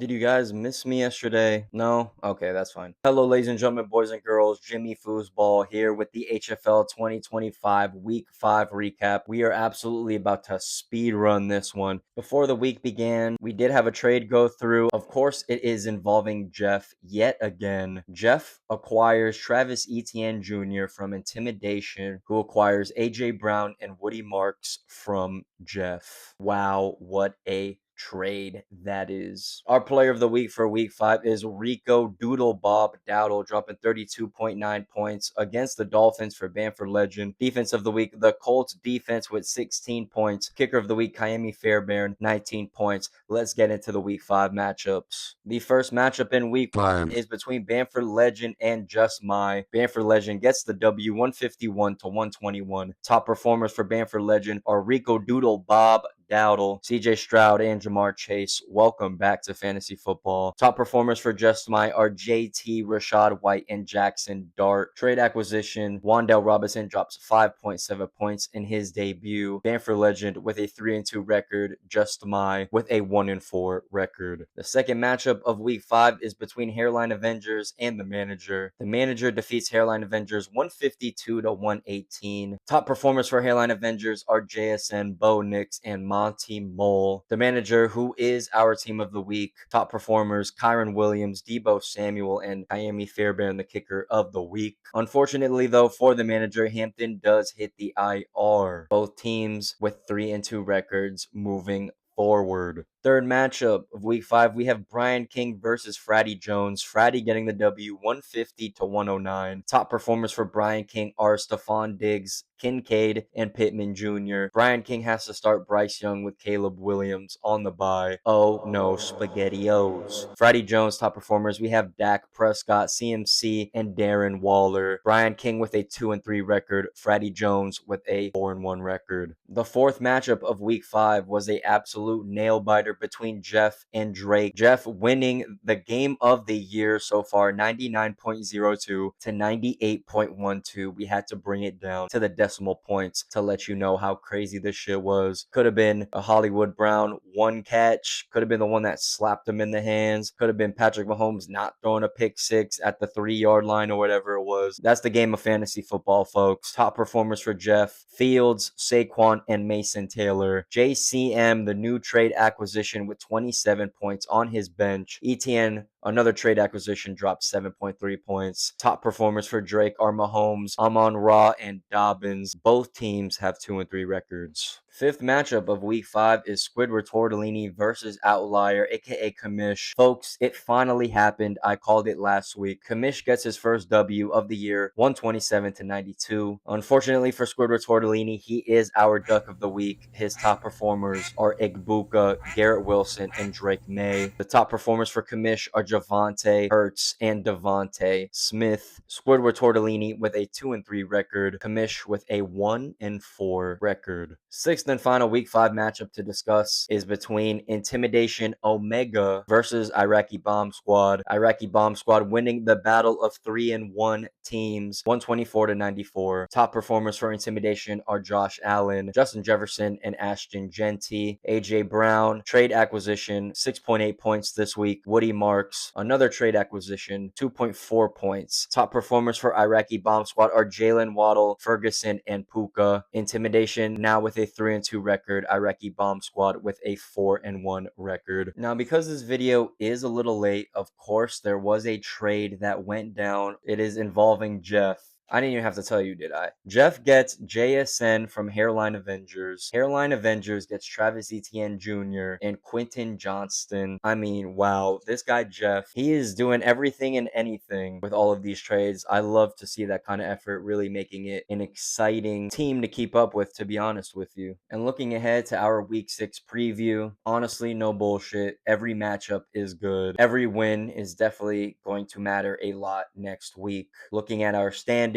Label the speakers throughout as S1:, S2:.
S1: Did you guys miss me yesterday? No? Okay, that's fine. Hello, ladies and gentlemen, boys and girls. Jimmy Foosball here with the HFL 2025 Week 5 recap. We are absolutely about to speed run this one. Before the week began, we did have a trade go through. Of course, it is involving Jeff yet again. Jeff acquires Travis Etienne Jr. from Intimidation, who acquires AJ Brown and Woody Marks from Jeff. Wow, what a trade that is. Our player of the week for week 5 is Rico Doodle Bob Dowdle, dropping 32.9 points against the Dolphins for Bamford Legend. Defense of the week, the Colts defense with 16 points. Kicker of the week, Kyemi Fairbairn, 19 points. Let's get into the week 5 matchups. The first matchup in week 5 is between Bamford Legend and Just My. Bamford Legend gets the W, 151 to 121. Top performers for Bamford Legend are Rico Doodle Bob Dowdle, CJ Stroud, and Jamar Chase. Welcome back to fantasy football. Top performers for Just My are JT, Rashad White, and Jackson Dart. Trade acquisition, Wandale Robinson drops 5.7 points in his debut. Bamford Legend with a 3-2 record. Just My with a 1-4 record. The second matchup of week 5 is between Hairline Avengers and the Manager. The Manager defeats Hairline Avengers 152 to 118. Top performers for Hairline Avengers are JSN, Bo Nix, and Monty Mole. The Manager, who is our team of the week. Top performers, Kyron Williams, Debo Samuel, and Kyemi Fairbairn, the kicker of the week. Unfortunately, though, for the Manager, Hampton does hit the IR. Both teams with 3-2 records moving forward. Third matchup of week 5, we have Brian King versus Fratty Jones. Fratty getting the W, 150 to 109. Top performers for Brian King are Stephon Diggs, Kincaid, and Pittman Jr. Brian King has to start Bryce Young with Caleb Williams on the bye. Oh no, SpaghettiOs. Fratty Jones top performers, we have Dak Prescott, CMC, and Darren Waller. Brian King with a 2-3 record. Fratty Jones with a 4-1 record. The fourth matchup of week 5 was a absolute nail biter between Jeff and Drake. Jeff winning the game of the year so far, 99.02 to 98.12. We had to bring it down to the decimal points to let you know how crazy this shit was. Could have been a Hollywood Brown one catch. Could have been the one that slapped him in the hands. Could have been Patrick Mahomes not throwing a pick 6 at the 3-yard line or whatever it was. That's the game of fantasy football, folks. Top performers for Jeff: Fields, Saquon, and Mason Taylor. JCM, the new trade acquisition with 27 points on his bench. ETN, another trade acquisition, dropped 7.3 points. Top performers for Drake are Mahomes, Amon-Ra, and Dobbins. Both teams have 2-3 records. Fifth matchup of week 5 is Squidward Tortellini versus Outlier, aka Kamish. Folks, it finally happened. I called it last week. Kamish gets his first W of the year, 127 to 92. Unfortunately for Squidward Tortellini, he is our duck of the week. His top performers are Igbuka, Garrett Wilson, and Drake May. The top performers for Kamish are Javante, Hurts, and Devontae Smith. Squidward Tortellini with a 2-3 record. Kamish with a 1-4 record. Sixth and final week 5 matchup to discuss is between Intimidation Omega versus Iraqi Bomb Squad. Iraqi Bomb Squad winning the battle of 3-1 teams, 124 to 94. Top performers for Intimidation are Josh Allen, Justin Jefferson, and Ashton Genty. AJ Brown, trade acquisition, 6.8 points this week. Woody Marks, another trade acquisition, 2.4 points. Top performers for Iraqi Bomb Squad are Jalen Waddle, Ferguson, and Puka. Intimidation now with a 3-2 record. Iraqi Bomb Squad with a 4-1 record. Now, because this video is a little late, of course, there was a trade that went down. It is involving Jeff. I didn't even have to tell you, did I? Jeff gets JSN from Hairline Avengers. Hairline Avengers gets Travis Etienne Jr. and Quentin Johnston. I mean, wow. This guy, Jeff, he is doing everything and anything with all of these trades. I love to see that kind of effort, really making it an exciting team to keep up with, to be honest with you. And looking ahead to our Week 6 preview, honestly, no bullshit. Every matchup is good. Every win is definitely going to matter a lot next week. Looking at our standings,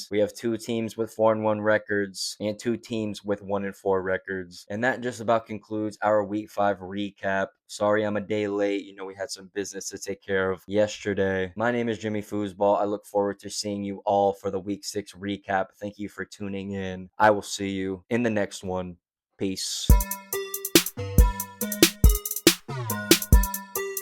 S1: we have 2 teams with 4-1 records and 2 teams with 1-4 records. And that just about concludes our week 5 recap. Sorry I'm a day late. You know, we had some business to take care of yesterday. My name is Jimmy Foosball. I look forward to seeing you all for the week 6 recap. Thank you for tuning in. I will see you in the next one. Peace.